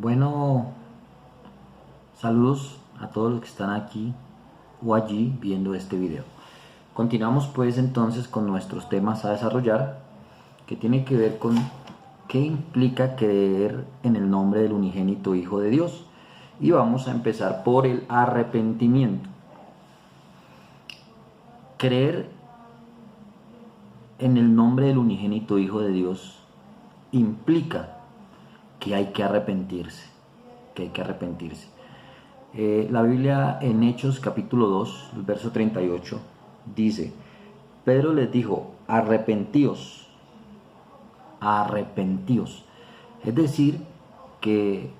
Bueno, saludos a todos los que están aquí o allí viendo este video. Continuamos pues entonces con nuestros temas a desarrollar, que tiene que ver con qué implica creer en el nombre del unigénito Hijo de Dios. Y vamos a empezar por el arrepentimiento. Creer en el nombre del unigénito Hijo de Dios implica que hay que arrepentirse, La Biblia en Hechos capítulo 2, el verso 38, dice: Pedro les dijo, arrepentíos. Es decir, que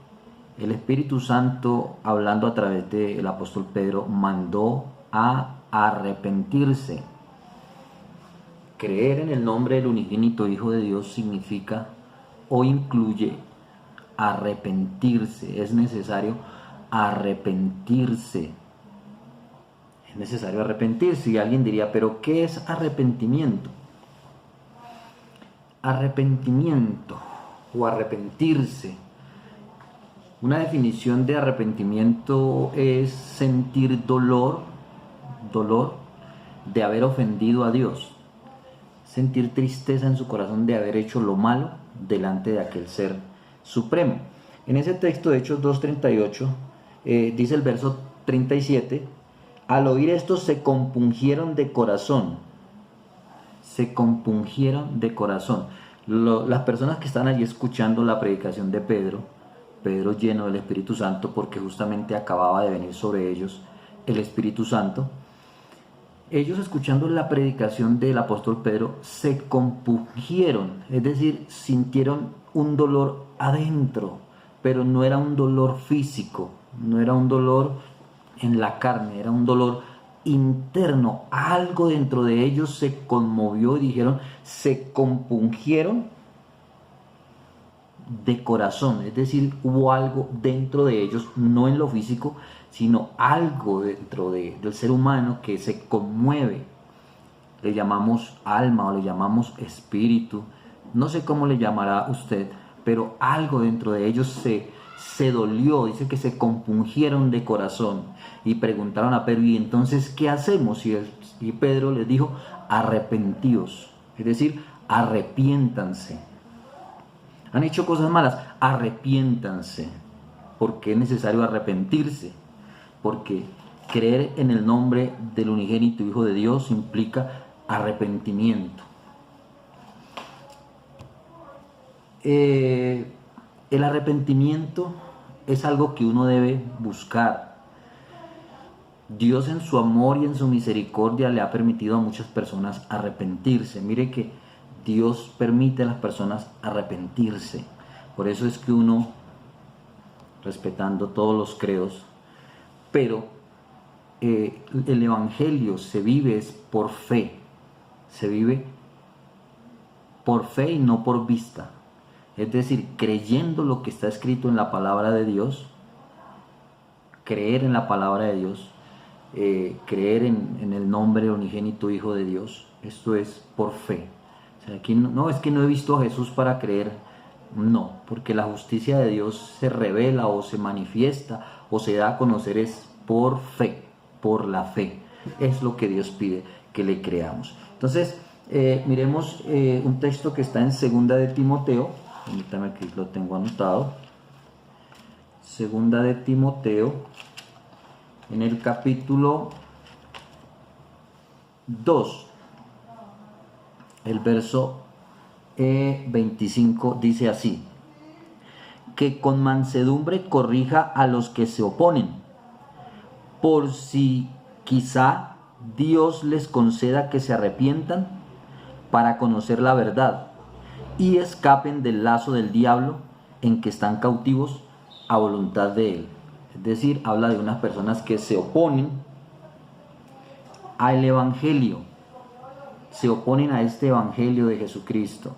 el Espíritu Santo, hablando a través del apóstol Pedro, mandó a arrepentirse. Creer en el nombre del unigénito Hijo de Dios significa o incluye arrepentirse. Es necesario arrepentirse. Y alguien diría, ¿pero qué es arrepentimiento? Arrepentimiento o arrepentirse. Una definición de arrepentimiento es sentir dolor de haber ofendido a Dios. Sentir tristeza en su corazón de haber hecho lo malo delante de aquel ser supremo. En ese texto de Hechos 2:38 dice el verso 37: al oír esto se compungieron de corazón. Las personas que están allí escuchando la predicación de Pedro lleno del Espíritu Santo, porque justamente acababa de venir sobre ellos el Espíritu Santo, ellos escuchando la predicación del apóstol Pedro se compungieron, es decir, sintieron un dolor adentro, pero no era un dolor físico, no era un dolor en la carne, era un dolor interno. Algo dentro de ellos se conmovió y dijeron, se compungieron de corazón, es decir, hubo algo dentro de ellos, no en lo físico, sino algo dentro del ser humano que se conmueve. Le llamamos alma o le llamamos espíritu, no sé cómo le llamará usted, pero algo dentro de ellos se dolió. Dice que se compungieron de corazón y preguntaron a Pedro, ¿y entonces qué hacemos? Y Pedro les dijo, arrepentíos, es decir, arrepiéntanse. Han hecho cosas malas, arrepiéntanse. Porque es necesario arrepentirse. Porque creer en el nombre del unigénito Hijo de Dios implica arrepentimiento. El arrepentimiento es algo que uno debe buscar. Dios en su amor y en su misericordia le ha permitido a muchas personas arrepentirse. Mire que Dios permite a las personas arrepentirse. Por eso es que uno, respetando todos los credos, pero el Evangelio se vive por fe. Se vive por fe y no por vista. Es decir, creyendo lo que está escrito en la palabra de Dios, creer en la palabra de Dios, creer en el nombre del unigénito Hijo de Dios. Esto es por fe. O sea, aquí no es que no he visto a Jesús para creer, no, porque la justicia de Dios se revela o se manifiesta o se da a conocer es por fe, por la fe. Es lo que Dios pide que le creamos. Entonces, miremos un texto que está en 2 de Timoteo. Permítame que lo tengo anotado. 2 de Timoteo, en el capítulo 2, el verso 25 dice así: que con mansedumbre corrija a los que se oponen, por si quizá Dios les conceda que se arrepientan para conocer la verdad y escapen del lazo del diablo en que están cautivos a voluntad de él. Es decir, habla de unas personas que se oponen al Evangelio, se oponen a este Evangelio de Jesucristo.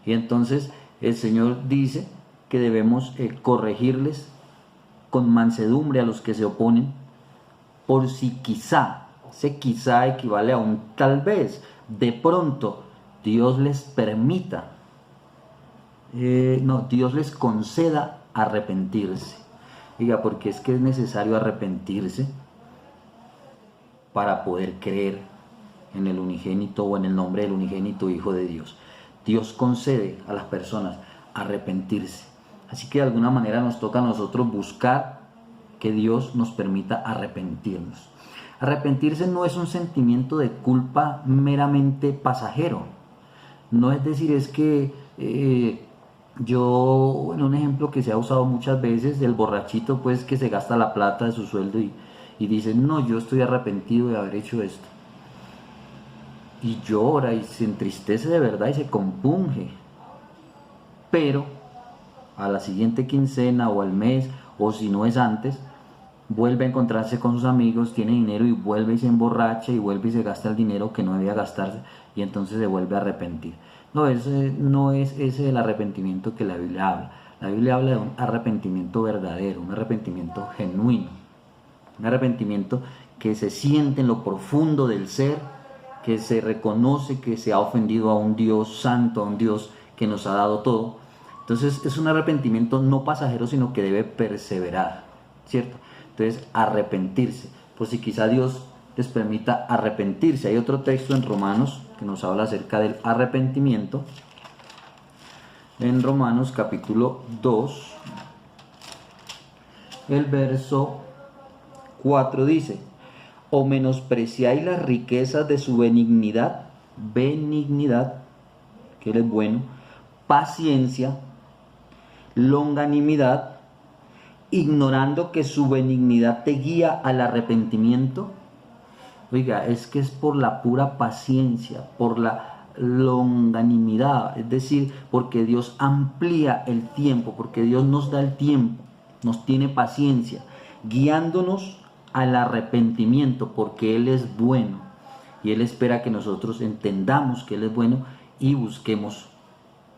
Y entonces el Señor dice que debemos corregirles con mansedumbre a los que se oponen, por si quizá, ese quizá equivale a un tal vez, de pronto Dios les permita, Dios les conceda arrepentirse. Diga, porque es que es necesario arrepentirse para poder creer en el unigénito o en el nombre del unigénito Hijo de Dios. Dios concede a las personas arrepentirse. Así que de alguna manera nos toca a nosotros buscar que Dios nos permita arrepentirnos. Arrepentirse no es un sentimiento de culpa meramente pasajero. No es decir, es que yo, en un ejemplo que se ha usado muchas veces, del borrachito pues que se gasta la plata de su sueldo y dice, no, yo estoy arrepentido de haber hecho esto. Y llora y se entristece de verdad y se compunge. Pero a la siguiente quincena o al mes, o si no es antes, vuelve a encontrarse con sus amigos, tiene dinero y vuelve y se emborracha y vuelve y se gasta el dinero que no debía gastarse y entonces se vuelve a arrepentir. No, ese no es ese el arrepentimiento que la Biblia habla. La Biblia habla de un arrepentimiento verdadero, un arrepentimiento genuino, un arrepentimiento que se siente en lo profundo del ser, que se reconoce que se ha ofendido a un Dios santo, a un Dios que nos ha dado todo. Entonces es un arrepentimiento no pasajero, sino que debe perseverar, ¿cierto? Entonces, arrepentirse, por si quizá Dios les permita arrepentirse. Hay otro texto en Romanos que nos habla acerca del arrepentimiento. En Romanos capítulo 2, el verso 4 dice, o menospreciáis las riquezas de su benignidad, que Él es bueno, paciencia, longanimidad, ignorando que su benignidad te guía al arrepentimiento. Oiga, es que es por la pura paciencia, por la longanimidad, es decir, porque Dios amplía el tiempo, porque Dios nos da el tiempo, nos tiene paciencia, guiándonos al arrepentimiento, porque Él es bueno y Él espera que nosotros entendamos que Él es bueno y busquemos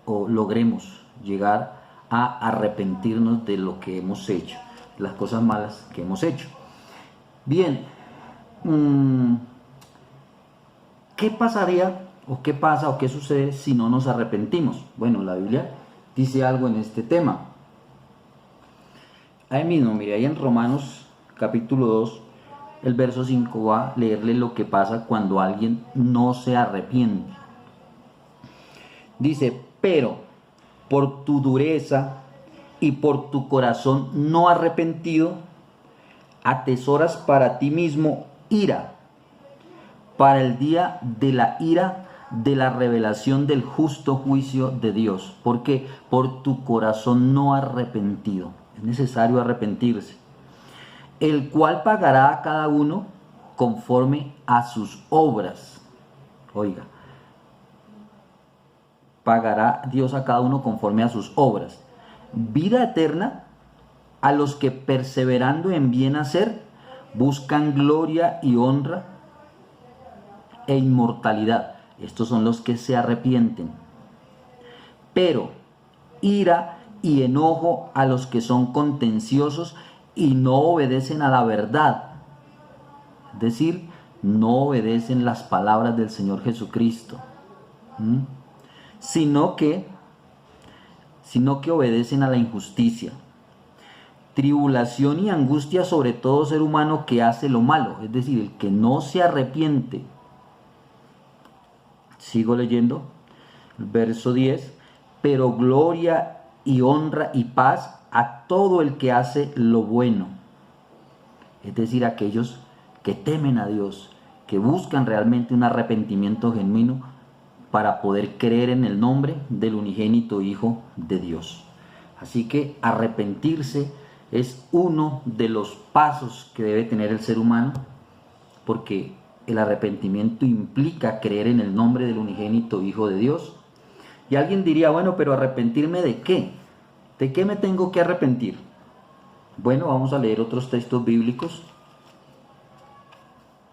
o logremos llegar a arrepentirnos de lo que hemos hecho, de las cosas malas que hemos hecho. Bien, ¿qué pasaría o qué pasa o qué sucede si no nos arrepentimos? Bueno, la Biblia dice algo en este tema. Ahí mismo, mire, ahí en Romanos capítulo 2, el verso 5 va a leerle lo que pasa cuando alguien no se arrepiente. Dice, pero por tu dureza y por tu corazón no arrepentido, atesoras para ti mismo ira, para el día de la ira de la revelación del justo juicio de Dios. Porque por tu corazón no arrepentido, es necesario arrepentirse, el cual pagará a cada uno conforme a sus obras. Oiga, pagará Dios a cada uno conforme a sus obras. Vida eterna a los que perseverando en bien hacer buscan gloria y honra e inmortalidad. Estos son los que se arrepienten. Pero ira y enojo a los que son contenciosos y no obedecen a la verdad. Es decir, no obedecen las palabras del Señor Jesucristo. Sino que obedecen a la injusticia. Tribulación y angustia sobre todo ser humano que hace lo malo, es decir, el que no se arrepiente. Sigo leyendo, el verso 10, pero gloria y honra y paz a todo el que hace lo bueno, es decir, aquellos que temen a Dios, que buscan realmente un arrepentimiento genuino, para poder creer en el nombre del unigénito Hijo de Dios. Así que arrepentirse es uno de los pasos que debe tener el ser humano, porque el arrepentimiento implica creer en el nombre del unigénito Hijo de Dios. Y alguien diría, bueno, pero ¿arrepentirme de qué? ¿De qué me tengo que arrepentir? Bueno, vamos a leer otros textos bíblicos.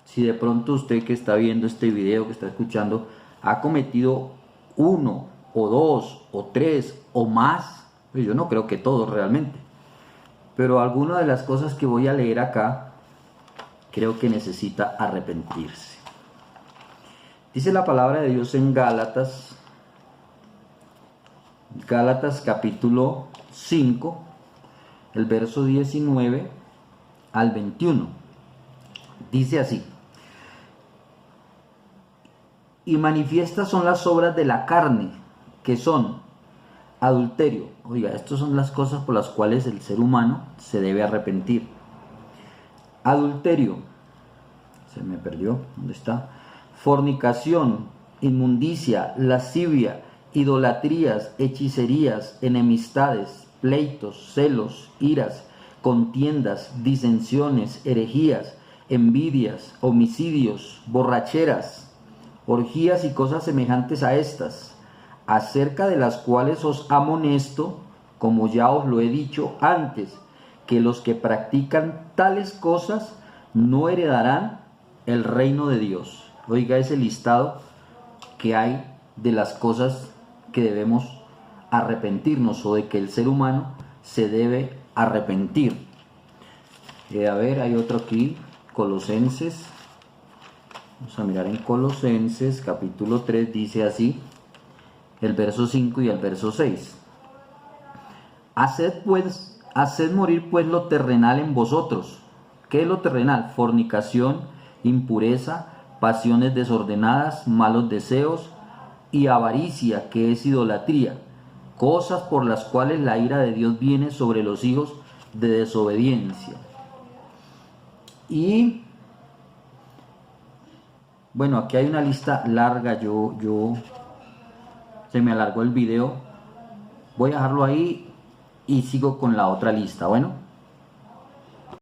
Si de pronto usted que está viendo este video, que está escuchando, ha cometido uno o dos o tres o más, pues yo no creo que todos realmente, pero alguna de las cosas que voy a leer acá creo que necesita arrepentirse. Dice la palabra de Dios en Gálatas capítulo 5, el verso 19 al 21. Dice así: y manifiestas son las obras de la carne, que son adulterio. Oiga, estas son las cosas por las cuales el ser humano se debe arrepentir. Adulterio, se me perdió, ¿dónde está? Fornicación, inmundicia, lascivia, idolatrías, hechicerías, enemistades, pleitos, celos, iras, contiendas, disensiones, herejías, envidias, homicidios, borracheras, orgías y cosas semejantes a estas, acerca de las cuales os amonesto, como ya os lo he dicho antes, que los que practican tales cosas no heredarán el reino de Dios. Oiga ese listado que hay de las cosas que debemos arrepentirnos, o de que el ser humano se debe arrepentir. A ver, hay otro aquí, Colosenses. Vamos a mirar en Colosenses capítulo 3, dice así, el verso 5 y el verso 6. Haced morir pues lo terrenal en vosotros. ¿Qué es lo terrenal? Fornicación, impureza, pasiones desordenadas, malos deseos y avaricia, que es idolatría, cosas por las cuales la ira de Dios viene sobre los hijos de desobediencia. Y bueno, aquí hay una lista larga, se me alargó el video, voy a dejarlo ahí y sigo con la otra lista. Bueno.